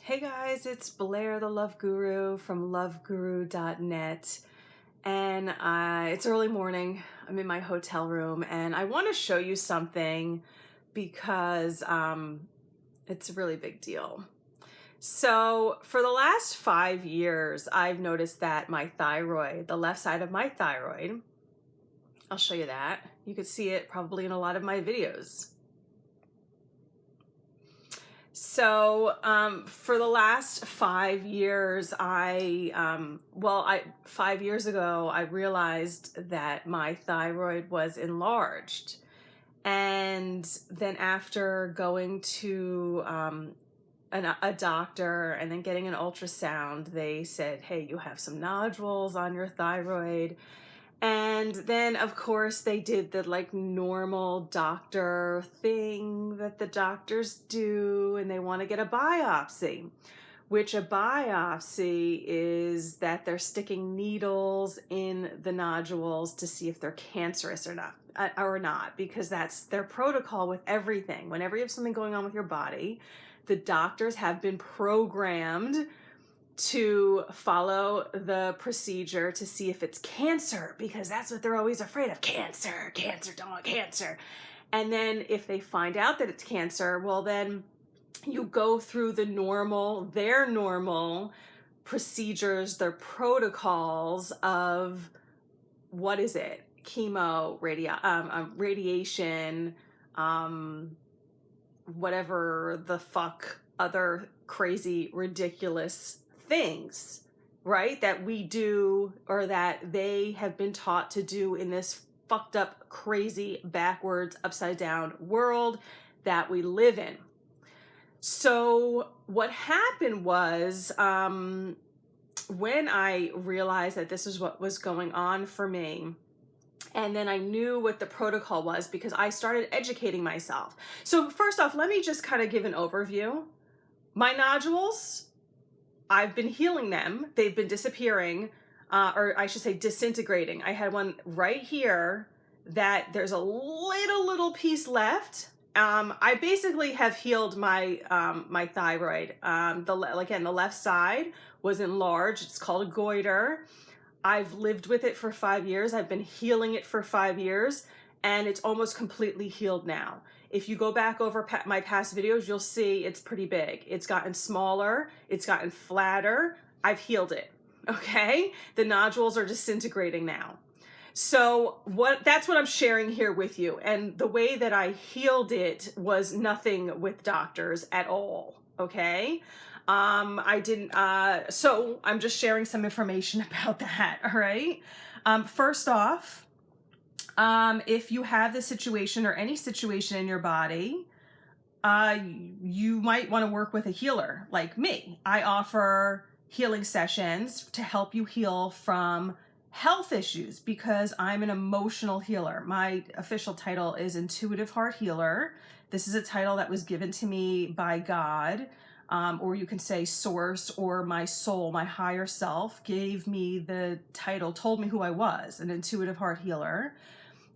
Hey guys, it's Blair the Love Guru from loveguru.net, and it's early morning. I'm in my hotel room and I want to show you something because it's a really big deal. So for the last 5 years, I've noticed that my thyroid, the left side of my thyroid, I'll show you that. You could see it probably in a lot of my videos. So for the last 5 years, 5 years ago, I realized that my thyroid was enlarged. And then after going to a doctor and then getting an ultrasound, they said, hey, you have some nodules on your thyroid. And then, of course, they did the normal doctor thing that the doctors do, and they want to get a biopsy, which a biopsy is that they're sticking needles in the nodules to see if they're cancerous or not, because that's their protocol with everything. Whenever you have something going on with your body, the doctors have been programmed to follow the procedure to see if it's cancer, because that's what they're always afraid of. Cancer, don't want cancer. And then if they find out that it's cancer, well, then you go through their normal procedures, their protocols of, what is it? Chemo, radiation, whatever the fuck other crazy, ridiculous things, right, that we do or that they have been taught to do in this fucked up, crazy, backwards, upside down world that we live in. So what happened was, when I realized that this is what was going on for me, and then I knew what the protocol was because I started educating myself. So first off, let me just kind of give an overview. My nodules, I've been healing them. They've been disappearing, or I should say disintegrating. I had one right here that there's a little piece left. I basically have healed my my thyroid. The left side was enlarged. It's called a goiter. I've lived with it for 5 years. I've been healing it for 5 years, and it's almost completely healed now. If you go back over my past videos, you'll see it's pretty big. It's gotten smaller. It's gotten flatter. I've healed it, okay? The nodules are disintegrating now. So that's what I'm sharing here with you. And the way that I healed it was nothing with doctors at all, okay? I didn't, so I'm just sharing some information about that, all right? First off, if you have this situation or any situation in your body, you might want to work with a healer like me. I offer healing sessions to help you heal from health issues because I'm an emotional healer. My official title is Intuitive Heart Healer. This is a title that was given to me by God, or you can say source, or my soul, my higher self gave me the title, told me who I was, an intuitive heart healer.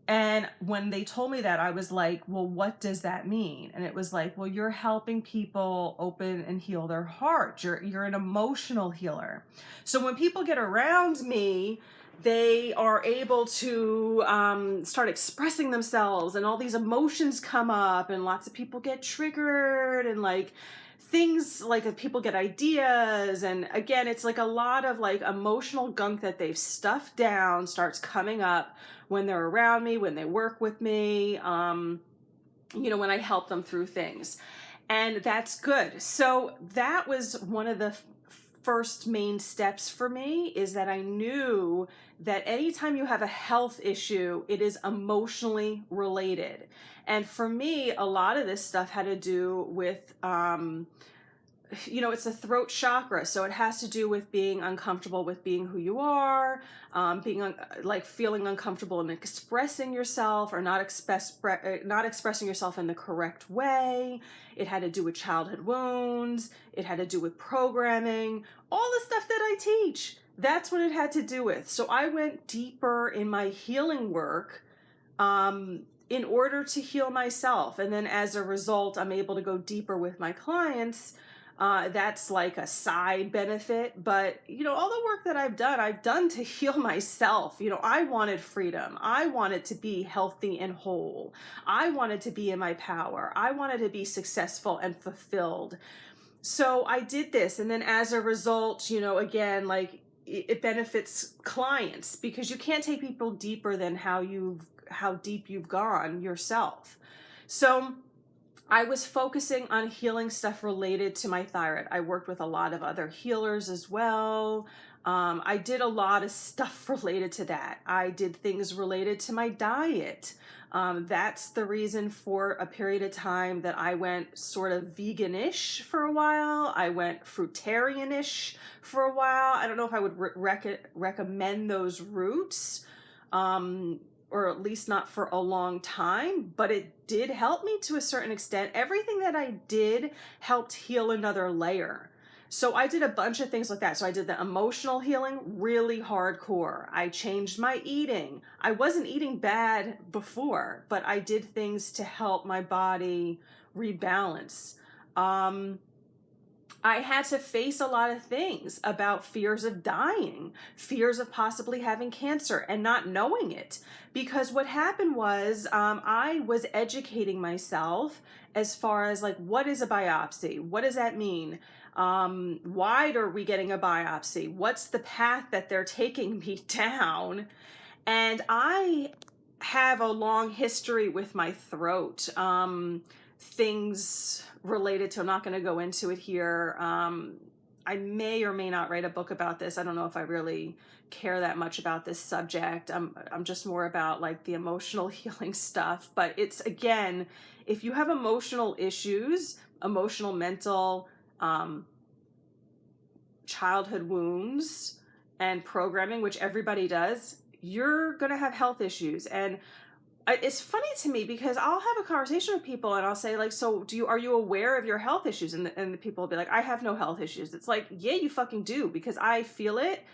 And when they told me that, I was like, well, what does that mean? And it was like, well, you're helping people open and heal their heart. You're an emotional healer. So when people get around me, they are able to start expressing themselves, and all these emotions come up, and lots of people get triggered, and things people get ideas, and again, it's a lot of emotional gunk that they've stuffed down starts coming up when they're around me, when they work with me, when I help them through things. And that's good. So that was one of the first main steps for me, is that I knew that anytime you have a health issue, it is emotionally related. And for me, a lot of this stuff had to do with, it's a throat chakra. So it has to do with being uncomfortable with being who you are, feeling uncomfortable in expressing yourself, or not expressing yourself in the correct way. It had to do with childhood wounds. It had to do with programming, all the stuff that I teach. That's what it had to do with. So I went deeper in my healing work, in order to heal myself. And then as a result, I'm able to go deeper with my clients, That's like a side benefit. But, you know, all the work that I've done to heal myself. You know, I wanted freedom. I wanted to be healthy and whole. I wanted to be in my power. I wanted to be successful and fulfilled. So I did this. And then as a result, you know, again, like it benefits clients because you can't take people deeper than how deep you've gone yourself. So I was focusing on healing stuff related to my thyroid. I worked with a lot of other healers as well. I did a lot of stuff related to that. I did things related to my diet. That's the reason for a period of time that I went sort of vegan-ish for a while. I went fruitarian-ish for a while. I don't know if I would recommend those routes. Or at least not for a long time, but it did help me to a certain extent. Everything that I did helped heal another layer. So I did a bunch of things like that. So I did the emotional healing really hardcore. I changed my eating. I wasn't eating bad before, but I did things to help my body rebalance. I had to face a lot of things about fears of dying, fears of possibly having cancer and not knowing it. Because what happened was I was educating myself as far as like, what is a biopsy? What does that mean? Why are we getting a biopsy? What's the path that they're taking me down? And I have a long history with my throat. Things related to, I'm not going to go into it here. I may or may not write a book about this. I don't know if I really care that much about this subject. I'm just more about like the emotional healing stuff. But it's, again, if you have emotional issues, emotional, mental, childhood wounds and programming, which everybody does, you're going to have health issues. And it's funny to me because I'll have a conversation with people and I'll say like, so are you aware of your health issues? And the people will be like, I have no health issues. It's like, yeah, you fucking do, because I feel it.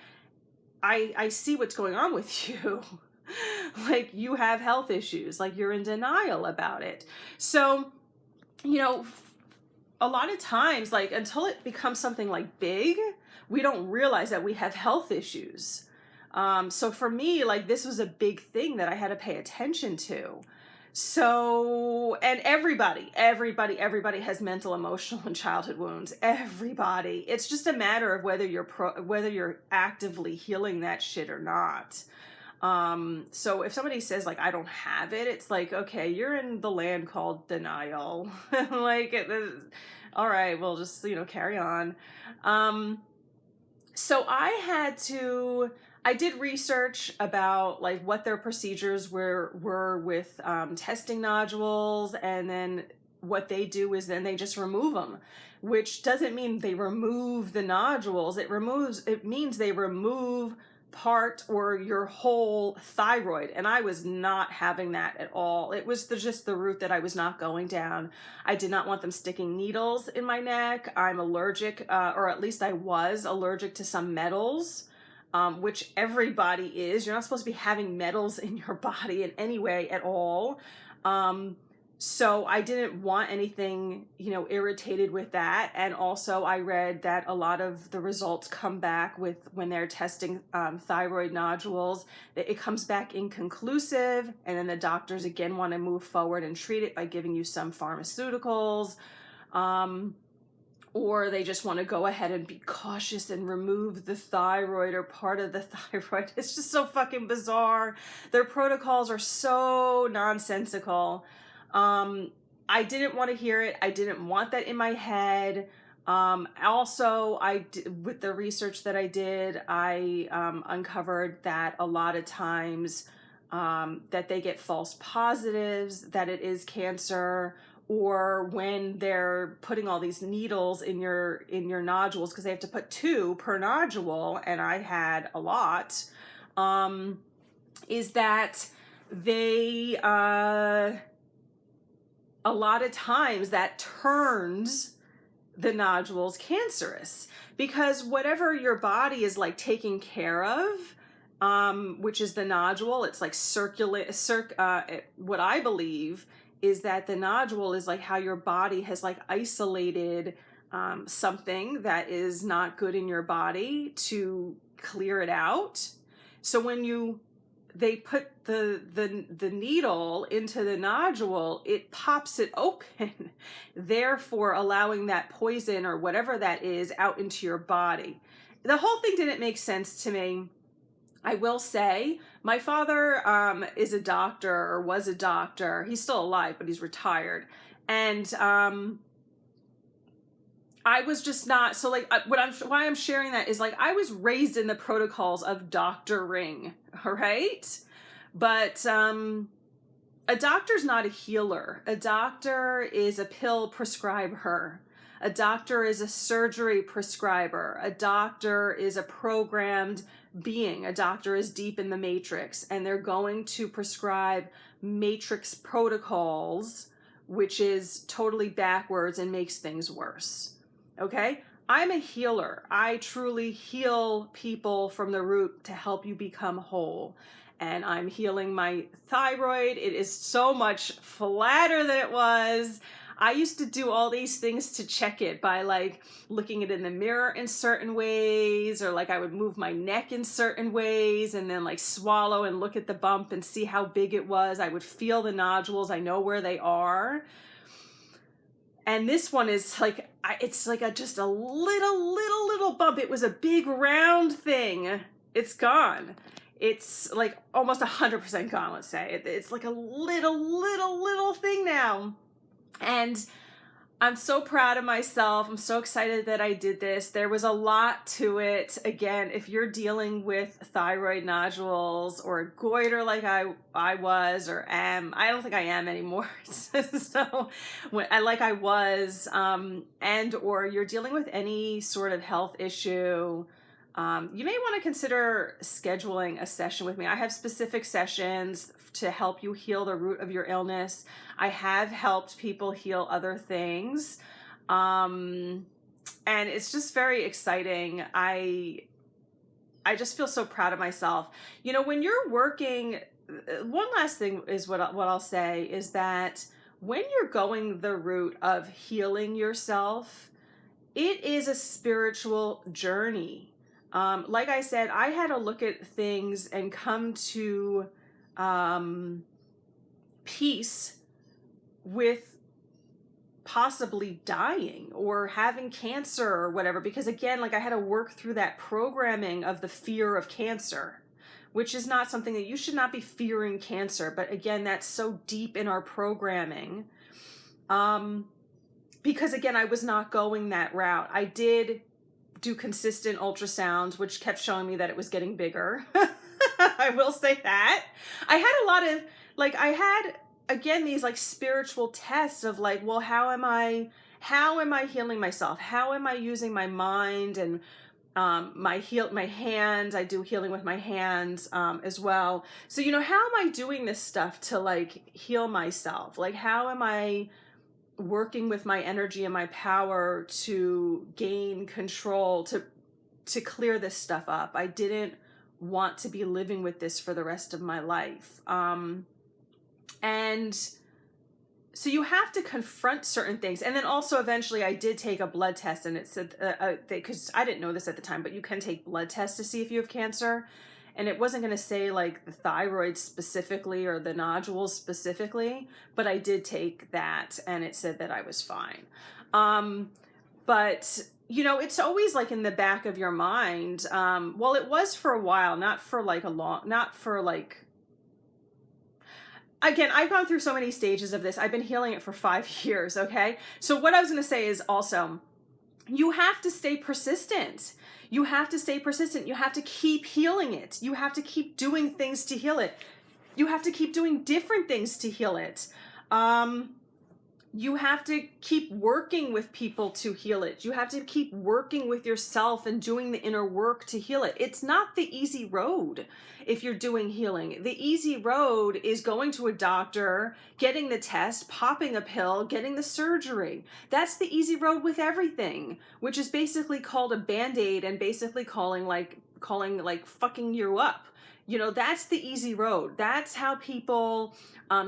I see what's going on with you. Like you have health issues, like you're in denial about it. So, you know, a lot of times, like until it becomes something like big, we don't realize that we have health issues. So for me, like this was a big thing that I had to pay attention to. So, and everybody has mental, emotional, and childhood wounds. Everybody. It's just a matter of whether you're actively healing that shit or not. So if somebody says like, I don't have it, it's like, okay, you're in the land called denial. Like, all right, we'll just, you know, carry on. So I did research about like what their procedures were with testing nodules, and then what they do is then they just remove them, which doesn't mean they remove the nodules. It means they remove part or your whole thyroid, and I was not having that at all. It was just the route that I was not going down. I did not want them sticking needles in my neck. I'm allergic, or at least I was allergic to some metals. Which everybody is. You're not supposed to be having metals in your body in any way at all. So I didn't want anything, you know, irritated with that. And also I read that a lot of the results come back with when they're testing thyroid nodules, that it comes back inconclusive. And then the doctors again want to move forward and treat it by giving you some pharmaceuticals. Or they just want to go ahead and be cautious and remove the thyroid or part of the thyroid. It's just so fucking bizarre. Their protocols are so nonsensical. I didn't want to hear it. I didn't want that in my head. Also, with the research that I did, I uncovered that a lot of times that they get false positives, that it is cancer, or when they're putting all these needles in your nodules, because they have to put 2 per nodule, and I had a lot, is that they, a lot of times that turns the nodules cancerous, because whatever your body is like taking care of, which is the nodule, it's like what I believe is that the nodule is like how your body has like isolated something that is not good in your body to clear it out. So when they put the needle into the nodule, it pops it open, therefore allowing that poison or whatever that is out into your body. The whole thing didn't make sense to me. I will say, my father is a doctor, or was a doctor. He's still alive, but he's retired. And I was just not, so like, why I'm sharing that is like, I was raised in the protocols of doctoring, all right? But a doctor's not a healer. A doctor is a pill prescriber. A doctor is a surgery prescriber. A doctor is a programmed being. A doctor is deep in the matrix, and they're going to prescribe matrix protocols, which is totally backwards and makes things worse. Okay? I'm a healer. I truly heal people from the root to help you become whole. And I'm healing my thyroid. It is so much flatter than it was. I used to do all these things to check it by like looking it in the mirror in certain ways, or like I would move my neck in certain ways and then like swallow and look at the bump and see how big it was. I would feel the nodules. I know where they are. And this one is like, it's like just a little bump. It was a big round thing. It's gone. It's like almost 100% gone, let's say. It's like a little thing now. And I'm so proud of myself. I'm so excited that I did this. There was a lot to it. Again, if you're dealing with thyroid nodules or goiter like I was or am, I don't think I am anymore. So like I was, and or you're dealing with any sort of health issue, you may want to consider scheduling a session with me. I have specific sessions to help you heal the root of your illness. I have helped people heal other things. And it's just very exciting. I just feel so proud of myself. You know, when you're working, one last thing is what I'll say is that when you're going the route of healing yourself, it is a spiritual journey. Like I said, I had to look at things and come to peace with possibly dying or having cancer or whatever, because again, like I had to work through that programming of the fear of cancer, which is not something that you should not be fearing cancer. But again, that's so deep in our programming. Because again, I was not going that route. I did do consistent ultrasounds, which kept showing me that it was getting bigger. I will say that. I had a lot of, like, I had, again, these like spiritual tests of like, well, how am I healing myself? How am I using my mind and my hands? I do healing with my hands as well. So, you know, how am I doing this stuff to like heal myself? Like, how am I working with my energy and my power to gain control, to clear this stuff up? I didn't want to be living with this for the rest of my life. And so you have to confront certain things. And then also eventually I did take a blood test, and it said, because I didn't know this at the time, but you can take blood tests to see if you have cancer. And it wasn't going to say like the thyroid specifically or the nodules specifically, but I did take that and it said that I was fine. But you know, it's always like in the back of your mind. Well, it was for a while, not for like again, I've gone through so many stages of this. I've been healing it for 5 years. Okay. So what I was going to say is also, you have to stay persistent. You have to stay persistent. You have to keep healing it. You have to keep doing things to heal it. You have to keep doing different things to heal it. You have to keep working with people to heal it. You have to keep working with yourself and doing the inner work to heal it. It's not the easy road if you're doing healing. The easy road is going to a doctor, getting the test, popping a pill, getting the surgery. That's the easy road with everything, which is basically called a Band-Aid and basically calling like fucking you up. You know, that's the easy road. That's how people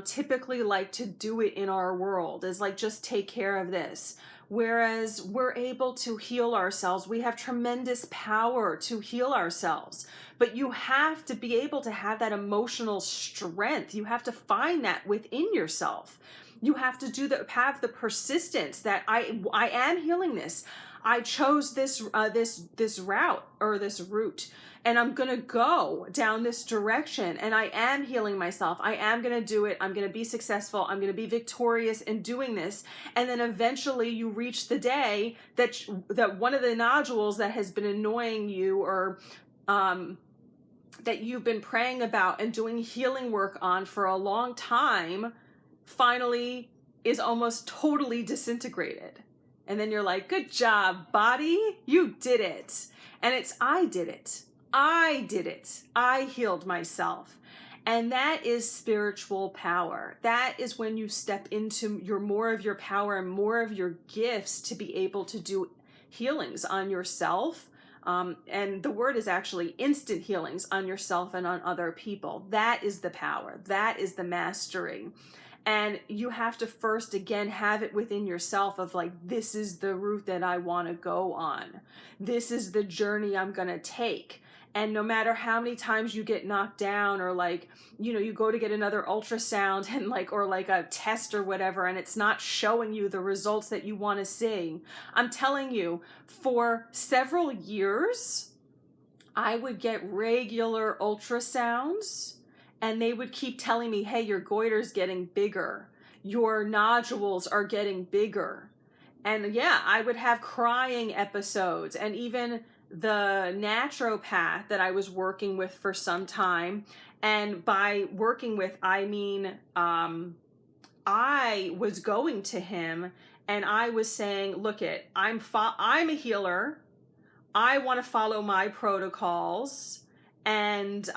typically like to do it in our world, is like, just take care of this. Whereas we're able to heal ourselves. We have tremendous power to heal ourselves. But you have to be able to have that emotional strength. You have to find that within yourself. You have to have the persistence that I am healing this. I chose this route or this route, and I'm going to go down this direction, and I am healing myself. I am going to do it. I'm going to be successful. I'm going to be victorious in doing this. And then eventually you reach the day that one of the nodules that has been annoying you, or that you've been praying about and doing healing work on for a long time, finally is almost totally disintegrated. And then you're like, good job, body, you did it. And I did it. I did it. I healed myself. And that is spiritual power. That is when you step into more of your power and more of your gifts to be able to do healings on yourself. And the word is actually instant healings on yourself and on other people. That is the power. That is the mastery. And you have to first, again, have it within yourself of like, this is the route that I want to go on. This is the journey I'm going to take. And no matter how many times you get knocked down, or like, you go to get another ultrasound and or a test or whatever, and it's not showing you the results that you want to see. I'm telling you, for several years, I would get regular ultrasounds, and they would keep telling me, hey, your goiter's getting bigger. Your nodules are getting bigger. And yeah, I would have crying episodes. And even the naturopath that I was working with for some time, and by working with, I mean, I was going to him and I was saying, look I'm a healer. I want to follow my protocols. And,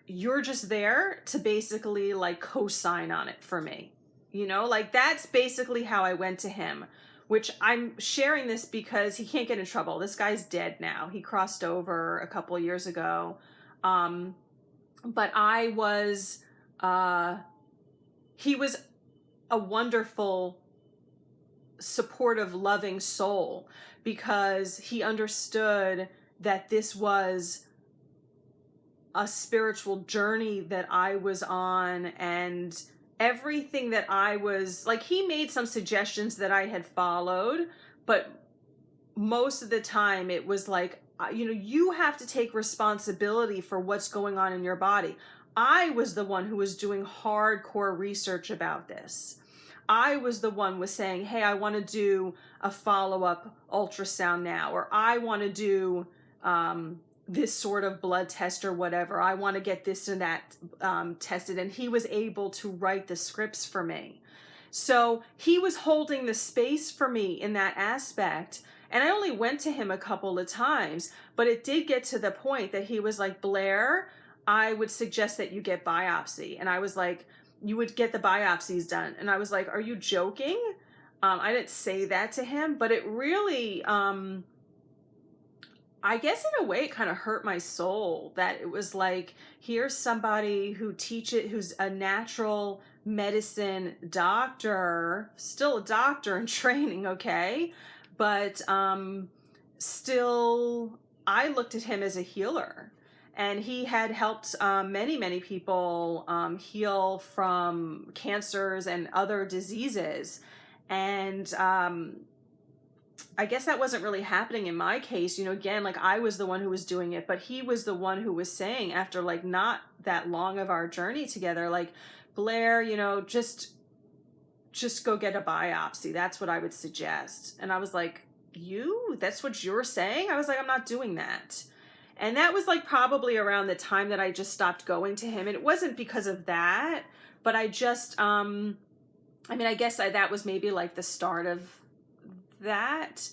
you're just there to basically co-sign on it for me. That's basically how I went to him, which I'm sharing this because he can't get in trouble. This guy's dead now. He crossed over a couple of years ago. But he was a wonderful, supportive, loving soul, because he understood that this was a spiritual journey that I was on, and everything that I was he made some suggestions that I had followed, but most of the time it was you have to take responsibility for what's going on in your body. I was the one who was doing hardcore research about this. I was the one was saying, hey, I want to do a follow-up ultrasound now, or I want to do this sort of blood test or whatever. I want to get this and that tested. And he was able to write the scripts for me. So he was holding the space for me in that aspect. And I only went to him a couple of times, but it did get to the point that he was like, Blair, I would suggest that you get biopsy. And I was like, you would get the biopsies done. And I was like, are you joking? I didn't say that to him, but it really, I guess in a way it kind of hurt my soul that it was like, here's somebody who's a natural medicine doctor, still a doctor in training, okay? But still, I looked at him as a healer. And he had helped many, many people heal from cancers and other diseases. And I guess that wasn't really happening in my case. Again, I was the one who was doing it, but he was the one who was saying, after not that long of our journey together, Blair, just go get a biopsy. That's what I would suggest. And I was like, that's what you're saying? I was like, I'm not doing that. And that was probably around the time that I just stopped going to him. And it wasn't because of that, but I just, I guess that was maybe the start of that.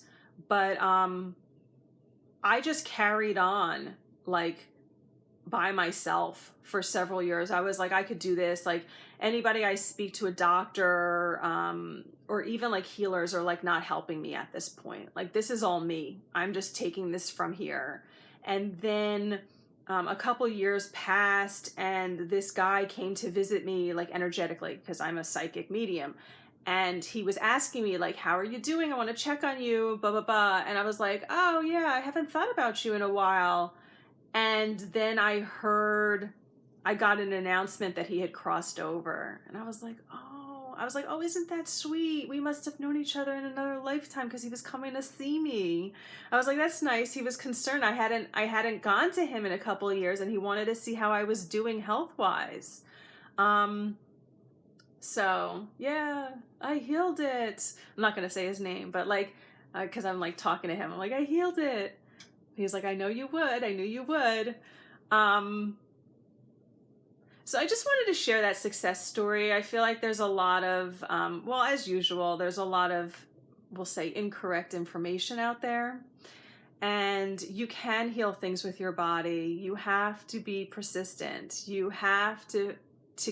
But I just carried on by myself for several years. I was like, I could do this. Anybody I speak to, a doctor, or even healers, are not helping me at this point. This is all me. I'm just taking this from here. And then a couple years passed, and this guy came to visit me energetically, because I'm a psychic medium. and he was asking me like, how are you doing? I want to check on you, blah, blah, blah. And I was like, oh yeah, I haven't thought about you in a while. And then I got an announcement that he had crossed over. And I was like, oh, isn't that sweet? We must have known each other in another lifetime because he was coming to see me. I was like, that's nice. He was concerned. I hadn't gone to him in a couple of years, and he wanted to see how I was doing health-wise. So yeah, I healed it. I'm not gonna say his name, but like, because I'm like talking to him, I'm like, I healed it. He's like, I know you would. I knew you would. So I just wanted to share that success story. I feel like there's a lot of, well, as usual, there's a lot of, we'll say, incorrect information out there. And you can heal things with your body. You have to be persistent. You have to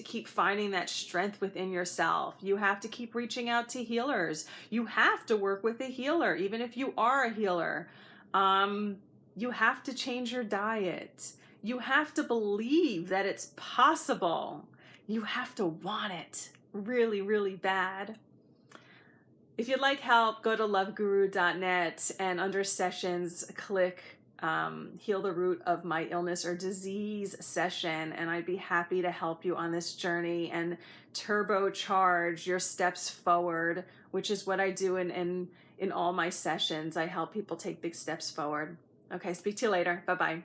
keep finding that strength within yourself. You have to keep reaching out to healers. You have to work with a healer, even if you are a healer. You have to change your diet. You have to believe that it's possible. You have to want it really, really bad. If you'd like help, go to loveguru.net and under sessions, click heal the root of my illness or disease session, and I'd be happy to help you on this journey and turbocharge your steps forward, which is what I do in all my sessions. I help people take big steps forward. Okay, speak to you later. Bye-bye.